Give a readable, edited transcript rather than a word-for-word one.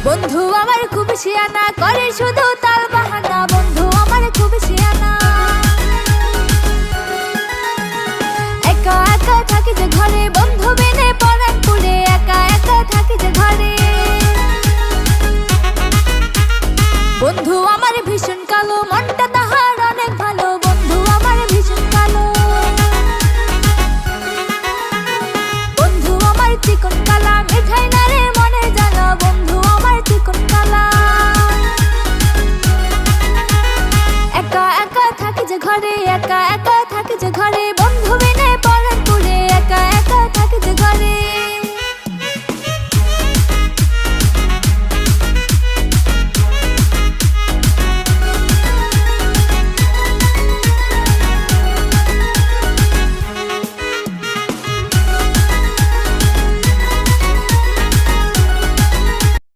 বন্ধু আমার খুব শিয়ানা, করে শুধু তাল বাহানা। বন্ধু আমার খুব শিয়ানা, একা একা থাকি যে ঘরে, বন্ধু